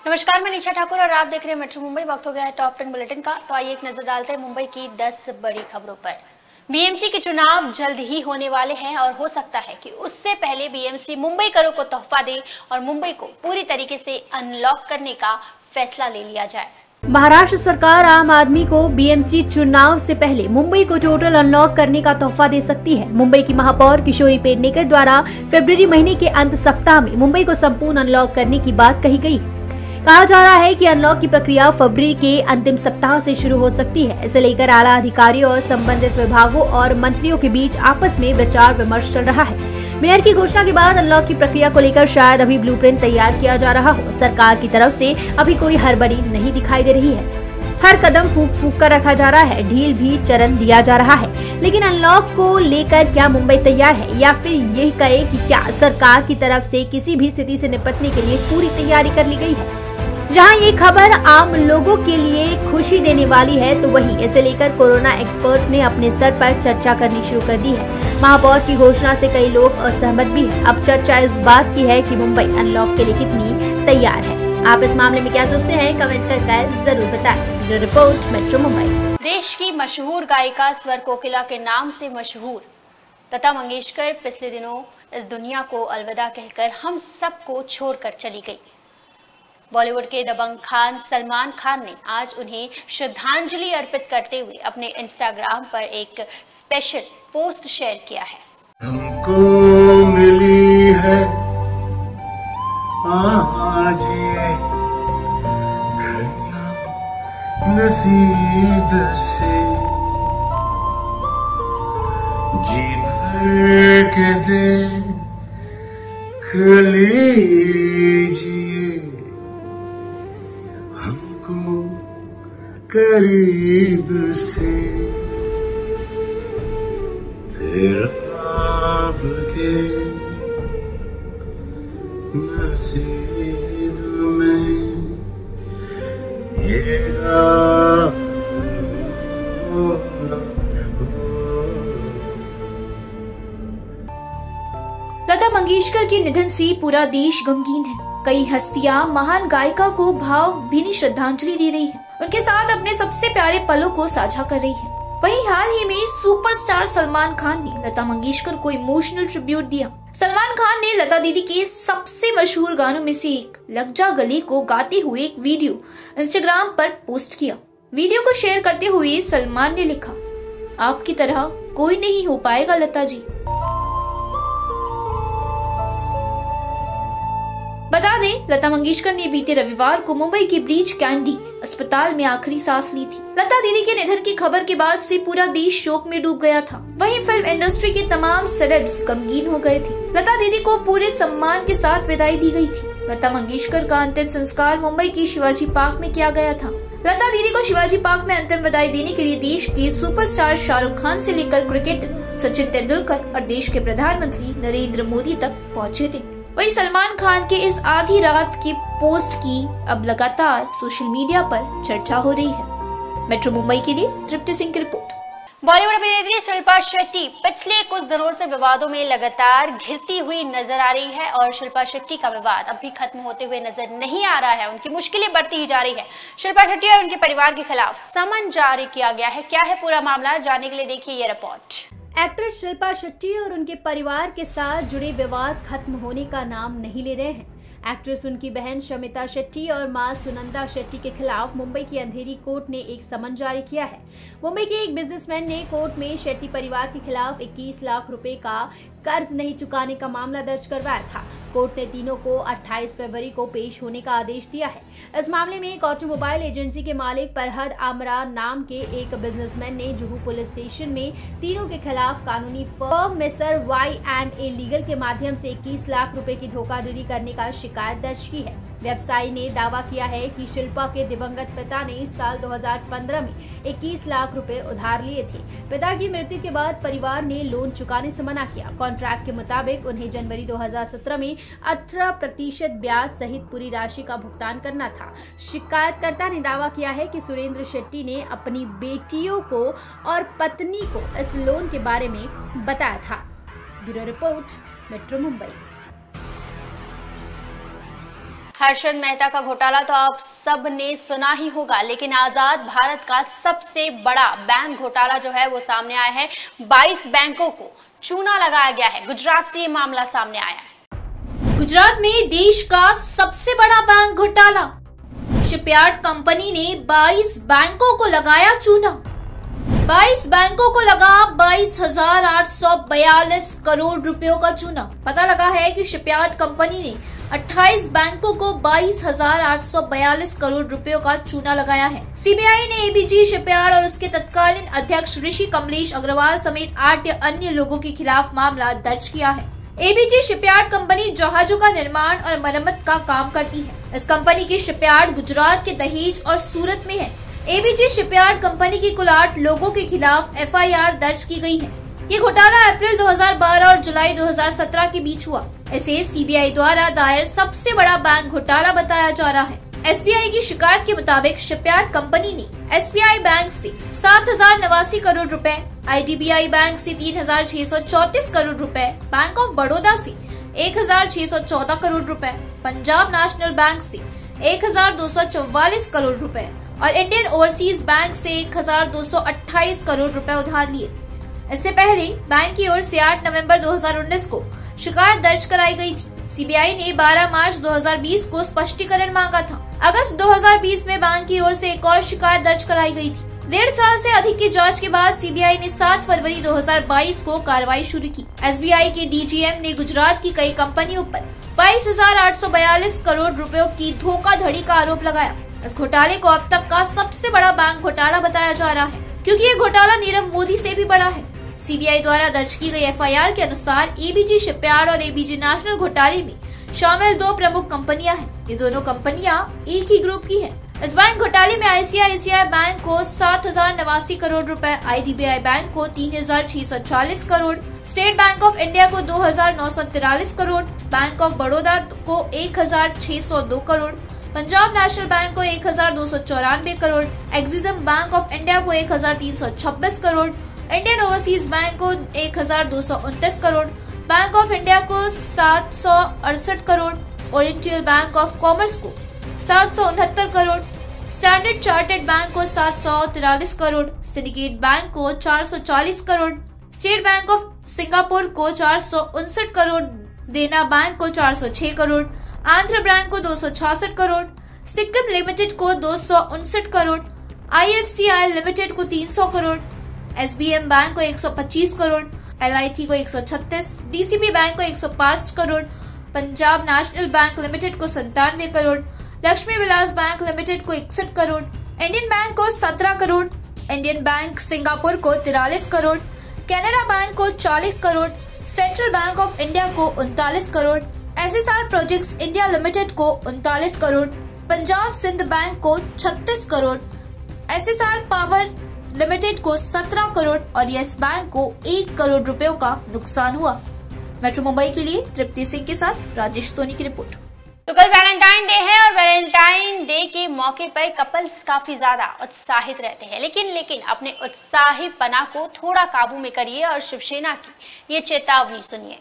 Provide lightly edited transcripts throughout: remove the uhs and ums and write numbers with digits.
नमस्कार, मैं निशा ठाकुर और आप देख रहे हैं मेट्रो मुंबई। वक्त हो गया है टॉप 10 बुलेटिन का। तो आइए एक नजर डालते हैं मुंबई की 10 बड़ी खबरों पर। बीएमसी के चुनाव जल्द ही होने वाले हैं और हो सकता है कि उससे पहले बीएमसी मुंबई करों को तोहफा दे और मुंबई को पूरी तरीके से अनलॉक करने का फैसला ले लिया जाए। महाराष्ट्र सरकार आम आदमी को बीएमसी चुनाव से पहले मुंबई को टोटल अनलॉक करने का तोहफा दे सकती है। मुंबई की महापौर किशोरी पेडनेकर द्वारा फरवरी महीने के अंत सप्ताह में मुंबई को संपूर्ण अनलॉक करने की बात कही गई। कहा जा रहा है कि अनलॉक की प्रक्रिया फरवरी के अंतिम सप्ताह से शुरू हो सकती है। इसे लेकर आला अधिकारियों और संबंधित विभागों और मंत्रियों के बीच आपस में विचार विमर्श चल रहा है। मेयर की घोषणा के बाद अनलॉक की प्रक्रिया को लेकर शायद अभी ब्लूप्रिंट तैयार किया जा रहा हो। सरकार की तरफ से अभी कोई हड़बड़ी नहीं दिखाई दे रही है। हर कदम फूंक फूंक कर रखा जा रहा है, ढील भी चरण दिया जा रहा है। लेकिन अनलॉक को लेकर क्या मुंबई तैयार है, या फिर यह कहे कि क्या सरकार की तरफ से किसी भी स्थिति से निपटने के लिए पूरी तैयारी कर ली गई है। जहां ये खबर आम लोगों के लिए खुशी देने वाली है, तो वहीं इसे लेकर कोरोना एक्सपर्ट्स ने अपने स्तर पर चर्चा करनी शुरू कर दी है। महापौर की घोषणा से कई लोग असहमत भी हैं। अब चर्चा इस बात की है कि मुंबई अनलॉक के लिए कितनी तैयार है। आप इस मामले में क्या सोचते हैं, कमेंट करके जरूर बताएं। Report metro Mumbai. देश की मशहूर गायिका स्वर कोकिला के नाम से मशहूर लता मंगेशकर पिछले दिनों इस दुनिया को अलविदा कहकर हम सबको छोड़कर चली गई। बॉलीवुड के दबंग खान सलमान खान ने आज उन्हें श्रद्धांजलि अर्पित करते हुए अपने इंस्टाग्राम पर एक स्पेशल पोस्ट शेयर किया है। हमको मिली है आज ये घड़ियां नसीब से, जी भर के देख लीजिए हमको करीब से, फिर आपके नसीब में ये लता मंगेशकर के निधन से पूरा देश गमगीन है। कई हस्तियां महान गायिका को भावभीनी श्रद्धांजलि दे रही है, उनके साथ अपने सबसे प्यारे पलों को साझा कर रही है। वहीं हाल ही में सुपरस्टार सलमान खान ने लता मंगेशकर को इमोशनल ट्रिब्यूट दिया। सलमान खान ने लता दीदी के सबसे मशहूर गानों में से एक लग जा गले को गाते हुए एक वीडियो इंस्टाग्राम पर पोस्ट किया। वीडियो को शेयर करते हुए सलमान ने लिखा, आपकी तरह कोई नहीं हो पाएगा लता जी। बता दें, लता मंगेशकर ने बीते रविवार को मुंबई के ब्रीच कैंडी अस्पताल में आखिरी सांस ली थी। लता दीदी के निधन की खबर के बाद से पूरा देश शोक में डूब गया था। वहीं फिल्म इंडस्ट्री के तमाम सेलेब्स गमगीन हो गए थे। लता दीदी को पूरे सम्मान के साथ विदाई दी गई थी। लता मंगेशकर का अंतिम संस्कार मुंबई के शिवाजी पार्क में किया गया था। लता दीदी को शिवाजी पार्क में अंतिम विदाई देने के लिए देश के सुपरस्टार शाहरुख खान से लेकर क्रिकेटर सचिन तेंदुलकर और देश के प्रधानमंत्री नरेंद्र मोदी तक पहुँचे थे। वहीं सलमान खान के इस आधी रात के पोस्ट की अब लगातार सोशल मीडिया पर चर्चा हो रही है। मेट्रो मुंबई के लिए तृप्ति सिंह की रिपोर्ट। बॉलीवुड अभिनेत्री शिल्पा शेट्टी पिछले कुछ दिनों से विवादों में लगातार घिरती हुई नजर आ रही है और शिल्पा शेट्टी का विवाद अब भी खत्म होते हुए नजर नहीं आ रहा है। उनकी मुश्किलें बढ़ती ही जा रही है। शिल्पा शेट्टी और उनके परिवार के खिलाफ समन जारी किया गया है। क्या है पूरा मामला, जानने के लिए देखिए ये रिपोर्ट। एक्ट्रेस शिल्पा शेट्टी और उनके परिवार के साथ जुड़े विवाद खत्म होने का नाम नहीं ले रहे हैं। एक्ट्रेस, उनकी बहन शमिता शेट्टी और मां सुनंदा शेट्टी के खिलाफ मुंबई की अंधेरी कोर्ट ने एक समन जारी किया है। मुंबई के एक बिजनेसमैन ने कोर्ट में शेट्टी परिवार के खिलाफ 21 लाख रुपए का कर्ज नहीं चुकाने का मामला दर्ज करवाया था। कोर्ट ने तीनों को 28 फरवरी को पेश होने का आदेश दिया है। इस मामले में एक ऑटोमोबाइल एजेंसी के मालिक फरहद आमरा नाम के एक बिजनेसमैन ने जुहू पुलिस स्टेशन में तीनों के खिलाफ कानूनी फर्म मिस्टर Y&A लीगल के माध्यम से 21 लाख रुपए की धोखाधड़ी करने का शिकायत दर्ज की है। व्यवसायी ने दावा किया है कि शिल्पा के दिवंगत पिता ने साल 2015 में 21 लाख रुपए उधार लिए थे। पिता की मृत्यु के बाद परिवार ने लोन चुकाने से मना किया। कॉन्ट्रैक्ट के मुताबिक उन्हें जनवरी 2017 में 18% ब्याज सहित पूरी राशि का भुगतान करना था। शिकायतकर्ता ने दावा किया है कि सुरेंद्र शेट्टी ने अपनी बेटियों को और पत्नी को इस लोन के बारे में बताया था। Bureau report, metro Mumbai. Harshad Mehta का घोटाला तो आप सब ने सुना ही होगा, लेकिन आजाद भारत का सबसे बड़ा बैंक घोटाला जो है वो सामने आया है। 22 बैंकों को चूना लगाया गया है। गुजरात से ये मामला सामने आया है। गुजरात में देश का सबसे बड़ा बैंक घोटाला। शिपयार्ड कंपनी ने 22 बैंकों को लगाया चूना। 22 बैंकों को लगा 22,842 करोड़ रुपयों का चूना। पता लगा है कि शिपयार्ड कंपनी ने 28 बैंकों को 22,842 करोड़ रुपयों का चूना लगाया है। सीबीआई ने एबीजी शिपयार्ड और उसके तत्कालीन अध्यक्ष ऋषि कमलेश अग्रवाल समेत 8 अन्य लोगों के खिलाफ मामला दर्ज किया है। एबीजी शिपयार्ड कंपनी जहाजों का निर्माण और मरम्मत का काम करती है। इस कंपनी की शिपयार्ड गुजरात के दहेज और सूरत में है। एबीजी शिपयार्ड कंपनी की कुल 8 लोगों के खिलाफ एफआईआर दर्ज की गई है। ये घोटाला अप्रैल 2012 और जुलाई 2017 के बीच हुआ। इसे सीबीआई द्वारा दायर सबसे बड़ा बैंक घोटाला बताया जा रहा है। एसबीआई की शिकायत के मुताबिक शिपयार्ड कंपनी ने एसबीआई बैंक से 7,089 करोड़ रुपए, आईडीबीआई बैंक से 3,634 करोड़ रुपए, बैंक ऑफ बड़ौदा से 1,614 करोड़ रुपए, पंजाब नेशनल बैंक से 1,244 करोड़ रुपए और इंडियन ओवरसीज बैंक से 1,228 करोड़ रुपए उधार लिए। इससे पहले बैंक की ओर से 8 नवंबर 2019 को शिकायत दर्ज कराई गई थी। सीबीआई ने 12 मार्च 2020 को स्पष्टीकरण मांगा था। अगस्त 2020 में बैंक की ओर से एक और शिकायत दर्ज कराई गई थी। 1.5 साल से अधिक की जांच के बाद सीबीआई ने 7 फरवरी 2022 को कार्रवाई शुरू की। एसबीआई के डीजीएम ने गुजरात की कई कंपनियों पर 22,842 करोड़ रुपयों की धोखाधड़ी का आरोप लगाया। इस घोटाले को अब तक का सबसे बड़ा बैंक घोटाला बताया जा रहा है, क्योंकि ये घोटाला नीरव मोदी से भी बड़ा है। सीबीआई द्वारा दर्ज की गई एफआईआर के अनुसार एबीजी शिपयार्ड और एबीजी नेशनल घोटाले में शामिल 2 प्रमुख कंपनियां हैं। ये दोनों कंपनियां एक ही ग्रुप की हैं। इस बैंक घोटाले में आईसीआईसीआई बैंक को 7,089 करोड़ रुपए, आईडीबीआई बैंक को 3,640 crore, state bank of India को 2,943 करोड़, बैंक ऑफ बड़ौदा को 1,602 करोड़, पंजाब नेशनल बैंक को 1,294 crore, Exim bank of India को 1,326 करोड़, इंडियन ओवरसीज बैंक को 1,229 करोड़, बैंक ऑफ इंडिया को 768 crore, oriental bank of commerce को 769 करोड़, स्टैंडर्ड चार्टर्ड बैंक को 743 करोड़, सिंडिकेट बैंक को 440 crore, state bank of Singapore को 459 करोड़, देना बैंक को 406 करोड़, आंध्र बैंक को 266 करोड़, सिक्किम लिमिटेड को 259 करोड़, आईएफसीआई लिमिटेड को 300 करोड़, एसबीएम बैंक को 125 करोड़, एलआईटी को 136, डीसीबी बैंक को 105 crore, Punjab national bank limited को 97 करोड़, लक्ष्मी विलास बैंक लिमिटेड को 61 करोड़, इंडियन बैंक को 17 करोड़, इंडियन बैंक सिंगापुर को 43 करोड़, कैनरा बैंक को 40 crore, central bank of India को 39 crore, SSR projects India limited को 39 करोड़, पंजाब सिंध बैंक को 36 करोड़, एसएसआर पावर लिमिटेड को 17 करोड़ और यस बैंक को 1 करोड़ रुपयों का नुकसान हुआ। मेट्रो मुंबई के लिए तृप्ति सिंह के साथ राजेश सोनी की रिपोर्ट। तो कल वैलेंटाइन डे है और वैलेंटाइन डे के मौके पर कपल्स काफी ज्यादा उत्साहित रहते हैं, लेकिन अपने उत्साहीपना को थोड़ा काबू में करिए और शिवसेना की ये चेतावनी सुनिए।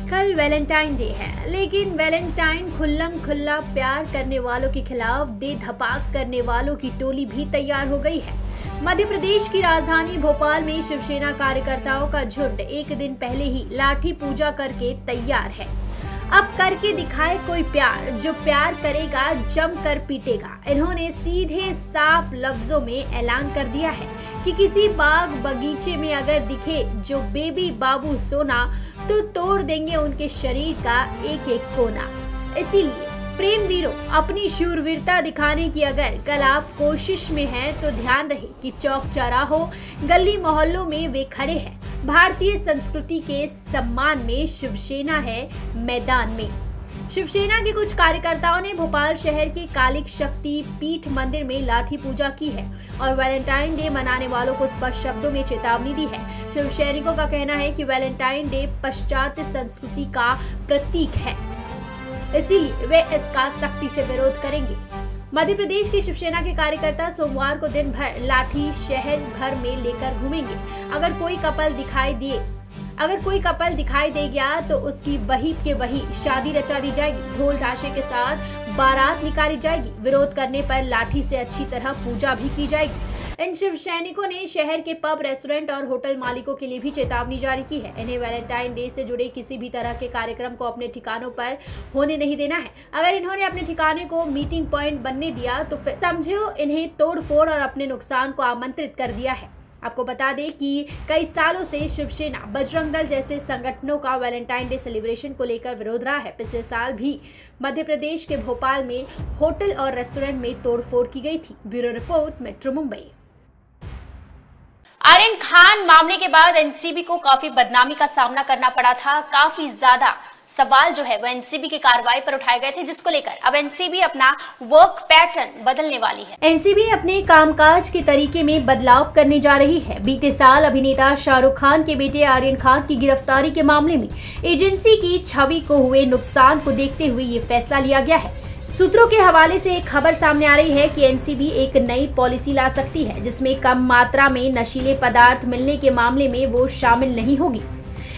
कल वैलेंटाइन डे है, लेकिन वैलेंटाइन खुल्लम खुल्ला प्यार करने वालों के खिलाफ दे धपाक करने वालों की टोली भी तैयार हो गई है। मध्य प्रदेश की राजधानी भोपाल में शिवसेना कार्यकर्ताओं का झुंड एक दिन पहले ही लाठी पूजा करके तैयार है। अब करके दिखाए कोई प्यार, जो प्यार करेगा जमकर पीटेगा। इन्होंने सीधे साफ लफ्जों में ऐलान कर दिया है कि किसी बाग बगीचे में अगर दिखे जो बेबी बाबू सोना तो तोड़ देंगे उनके शरीर का एक एक कोना। इसीलिए प्रेम वीरों, अपनी शूरवीरता दिखाने की अगर कल आप कोशिश में हैं तो ध्यान रहे कि चौक चौराहों, गली मोहल्लों में वे खड़े हैं। भारतीय संस्कृति के सम्मान में शिवसेना है मैदान में। शिवसेना के कुछ कार्यकर्ताओं ने भोपाल शहर के कालिक शक्ति पीठ मंदिर में लाठी पूजा की है और वैलेंटाइन डे मनाने वालों को स्पष्ट शब्दों में चेतावनी दी है। शिव सैनिकों का कहना है कि वैलेंटाइन डे पाश्चात्य संस्कृति का प्रतीक है, इसीलिए वे इसका सख्ती से विरोध करेंगे। मध्य प्रदेश के शिवसेना के कार्यकर्ता सोमवार को दिन भर लाठी शहर भर में लेकर घूमेंगे। अगर कोई कपल दिखाई दे गया तो उसकी वही के वही शादी रचा दी जाएगी। ढोल ढाशे के साथ बारात निकाली जाएगी। विरोध करने पर लाठी से अच्छी तरह पूजा भी की जाएगी। इन शिव सैनिकों ने शहर के पब, रेस्टोरेंट और होटल मालिकों के लिए भी चेतावनी जारी की है। इन्हें वैलेंटाइन डे से जुड़े किसी भी तरह के कार्यक्रम को अपने ठिकानों पर होने नहीं देना है। अगर इन्होंने अपने ठिकाने को मीटिंग पॉइंट बनने दिया तो फिर समझो इन्हें तोड़फोड़ और अपने नुकसान को आमंत्रित कर दिया है। आपको बता दें कि कई सालों से शिवसेना, बजरंग दल जैसे संगठनों का वैलेंटाइन डे सेलिब्रेशन को लेकर विरोध रहा है। पिछले साल भी मध्य प्रदेश के भोपाल में होटल और रेस्टोरेंट में तोड़फोड़ की गई थी। Bureau report, metro Mumbai. Aryan Khan मामले के बाद एनसीबी को काफी बदनामी का सामना करना पड़ा था। काफी ज्यादा सवाल जो है वो एनसीबी की कार्रवाई पर उठाए गए थे, जिसको लेकर अब एनसीबी अपना वर्क पैटर्न बदलने वाली है। एनसीबी अपने कामकाज के तरीके में बदलाव करने जा रही है। बीते साल अभिनेता शाहरुख खान के बेटे आर्यन खान की गिरफ्तारी के मामले में एजेंसी की छवि को हुए नुकसान को देखते हुए ये फैसला लिया गया है। सूत्रों के हवाले से एक खबर सामने आ रही है कि एनसीबी एक नई पॉलिसी ला सकती है, जिसमें कम मात्रा में नशीले पदार्थ मिलने के मामले में वो शामिल नहीं होगी।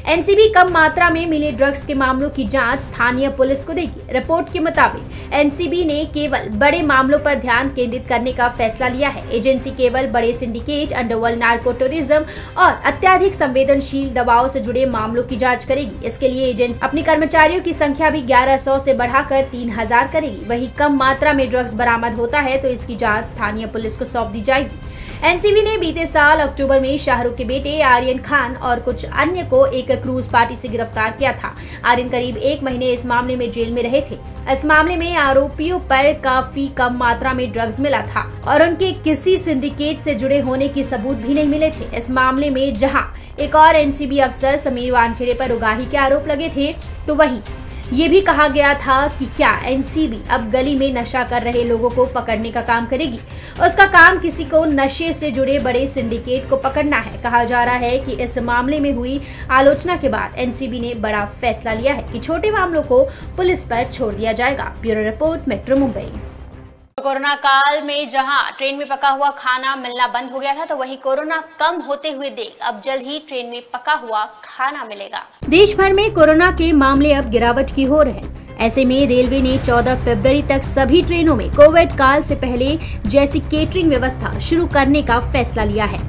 एनसीबी कम मात्रा में मिले ड्रग्स के मामलों की जांच स्थानीय पुलिस को देगी। रिपोर्ट के मुताबिक एनसीबी ने केवल बड़े मामलों पर ध्यान केंद्रित करने का फैसला लिया है। एजेंसी केवल बड़े सिंडिकेट, अंडरवर्ल्ड नार्को टूरिज्म और अत्यधिक संवेदनशील दवाओं से जुड़े मामलों की जांच करेगी। इसके लिए एजेंसी अपने कर्मचारियों की संख्या भी 1100 से बढ़ाकर 3000 करेगी। वहीं कम मात्रा में ड्रग्स बरामद होता है तो इसकी जाँच स्थानीय पुलिस को सौंप दी जाएगी। एनसीबी ने बीते साल अक्टूबर में शाहरुख के बेटे आर्यन खान और कुछ अन्य को एक क्रूज पार्टी से गिरफ्तार किया था। आर्यन करीब 1 महीने इस मामले में जेल में रहे थे। इस मामले में आरोपियों पर काफी कम मात्रा में ड्रग्स मिला था और उनके किसी सिंडिकेट से जुड़े होने के सबूत भी नहीं मिले थे। इस मामले में जहां एक और एनसीबी अफसर समीर वानखेड़े पर उगाही के आरोप लगे थे, तो वहीं ये भी कहा गया था कि क्या एनसीबी अब गली में नशा कर रहे लोगों को पकड़ने का काम करेगी। उसका काम किसी को नशे से जुड़े बड़े सिंडिकेट को पकड़ना है। कहा जा रहा है कि इस मामले में हुई आलोचना के बाद एनसीबी ने बड़ा फैसला लिया है कि छोटे मामलों को पुलिस पर छोड़ दिया जाएगा। Bureau report, metro Mumbai. Corona काल में जहां ट्रेन में पका हुआ खाना मिलना बंद हो गया था, तो वहीं कोरोना कम होते हुए देख अब जल्द ही ट्रेन में पका हुआ खाना मिलेगा। देश भर में कोरोना के मामले अब गिरावट की ओर हैं। ऐसे में रेलवे ने 14 फरवरी तक सभी ट्रेनों में कोविड काल से पहले जैसी केटरिंग व्यवस्था शुरू करने का फैसला लिया है।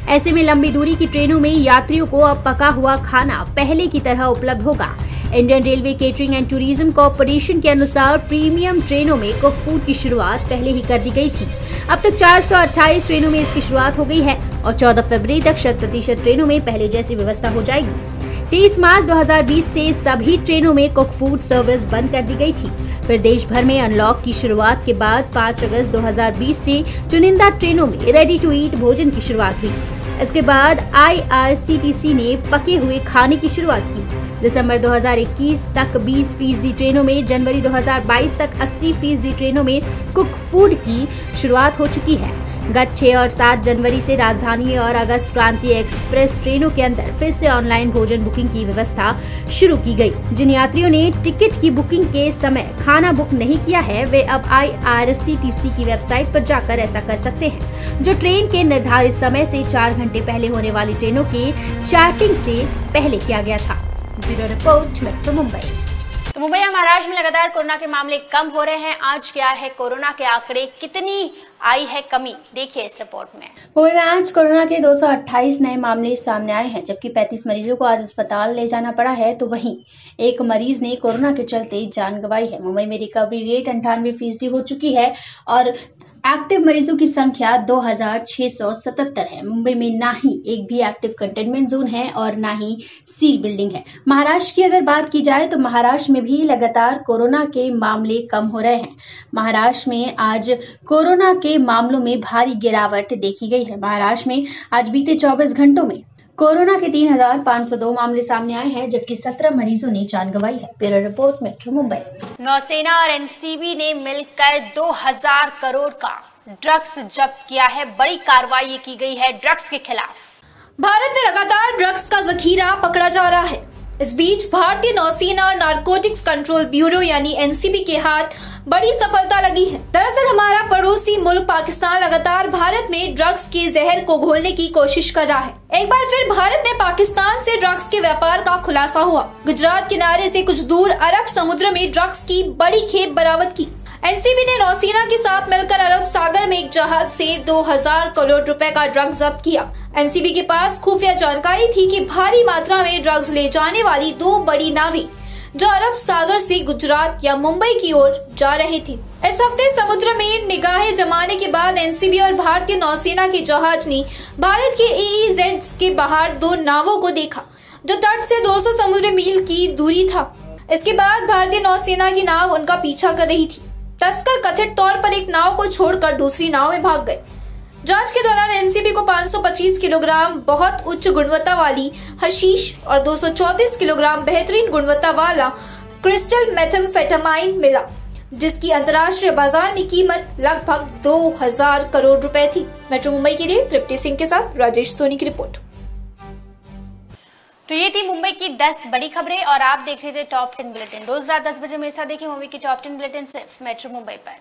ऐसे में लंबी दूरी की ट्रेनों में यात्रियों को अब पका हुआ खाना पहले की तरह उपलब्ध होगा। Indian railway catering and tourism corporation के अनुसार प्रीमियम ट्रेनों में कुक फूड की शुरुआत पहले ही कर दी गई थी। अब तक 428 ट्रेनों में इसकी शुरुआत हो गई है और 14 फरवरी तक 100% ट्रेनों में पहले जैसी व्यवस्था हो जाएगी। 23 मार्च 2020 से सभी ट्रेनों में कुक फूड सर्विस बंद कर दी गई थी। फिर देश भर में अनलॉक की शुरुआत के बाद 5 अगस्त 2020 से चुनिंदा ट्रेनों में रेडी टू ईट भोजन की शुरुआत हुई। इसके बाद IRCTC ने पके हुए खाने की शुरुआत की। दिसंबर 2021 तक 20% ट्रेनों में, जनवरी 2022 तक 80% ट्रेनों में कुक फूड की शुरुआत हो चुकी है। गत 6 और 7 जनवरी से राजधानी और अगस्त क्रांति एक्सप्रेस ट्रेनों के अंदर फिर से ऑनलाइन भोजन बुकिंग की व्यवस्था शुरू की गई। जिन यात्रियों ने टिकट की बुकिंग के समय खाना बुक नहीं किया है, वे अब IRCTC की वेबसाइट पर जाकर ऐसा कर सकते हैं, जो ट्रेन के निर्धारित समय से 4 घंटे पहले होने वाली ट्रेनों के चार्टिंग से पहले किया गया था। Bureau report, metro Mumbai. तो मुंबई और महाराष्ट्र में लगातार कोरोना के मामले कम हो रहे हैं। आज क्या है कोरोना के आंकड़े, कितनी आई है कमी, देखिए इस रिपोर्ट में। मुंबई में आज कोरोना के 228 नए मामले सामने आए हैं, जबकि 35 मरीजों को आज अस्पताल ले जाना पड़ा है। तो वहीं एक मरीज ने कोरोना के चलते जान गंवाई है। मुंबई में रिकवरी रेट 98% हो चुकी है और एक्टिव मरीजों की संख्या 2677 है। मुंबई में ना ही एक भी एक्टिव कंटेनमेंट जोन है और ना ही सील बिल्डिंग है। महाराष्ट्र की अगर बात की जाए तो महाराष्ट्र में भी लगातार कोरोना के मामले कम हो रहे हैं। महाराष्ट्र में आज कोरोना के मामलों में भारी गिरावट देखी गई है। महाराष्ट्र में आज बीते 24 घंटों में कोरोना के 3502 मामले सामने आए हैं, जबकि 17 मरीजों ने जान गंवाई है। Bureau report, metro Mumbai. नौसेना और एनसीबी ने मिलकर 2000 करोड़ का ड्रग्स जब्त किया है। बड़ी कार्रवाई की गई है ड्रग्स के खिलाफ। भारत में लगातार ड्रग्स का जखीरा पकड़ा जा रहा है। इस बीच भारतीय नौसेना और नारकोटिक्स कंट्रोल ब्यूरो यानी एनसीबी के हाथ बड़ी सफलता लगी है। दरअसल हमारा पड़ोसी मुल्क पाकिस्तान लगातार भारत में ड्रग्स के जहर को घोलने की कोशिश कर रहा है। एक बार फिर भारत में पाकिस्तान से ड्रग्स के व्यापार का खुलासा हुआ। गुजरात किनारे से कुछ दूर अरब समुद्र में ड्रग्स की बड़ी खेप बरामद की। एनसीबी ने नौसेना के साथ मिलकर अरब सागर में एक जहाज से 2000 करोड़ रुपए का ड्रग्स जब्त किया। एनसीबी के पास खुफिया जानकारी थी कि भारी मात्रा में ड्रग्स ले जाने वाली 2 बड़ी नावें जो अरब सागर से गुजरात या मुंबई की ओर जा रहे थे। इस हफ्ते समुद्र में निगाहें जमाने के बाद एनसीबी और भारतीय नौसेना के जहाज ने भारत के EEZ के बाहर 2 नावों को देखा जो तट से 200 समुद्री मील की दूरी था। इसके बाद भारतीय नौसेना की नाव उनका पीछा कर रही थी। तस्कर कथित तौर पर एक नाव को छोड़कर दूसरी नाव में भाग गए। जांच के दौरान एनसीबी को 525 किलोग्राम बहुत उच्च गुणवत्ता वाली हशीश और 234 किलोग्राम बेहतरीन गुणवत्ता वाला क्रिस्टल मेथाम्फेटामाइन मिला, जिसकी अंतर्राष्ट्रीय बाजार में कीमत लगभग 2000 करोड़ रुपए थी। मेट्रो मुंबई के लिए तृप्ति सिंह के साथ राजेश सोनी की रिपोर्ट। तो ये थी मुंबई की 10 बड़ी खबरें और आप देख रहे थे टॉप 10 बुलेटिन। रोज रात 10 बजे मेरे साथ देखिए मुंबई की टॉप 10 बुलेटिन सिर्फ मेट्रो मुंबई पर।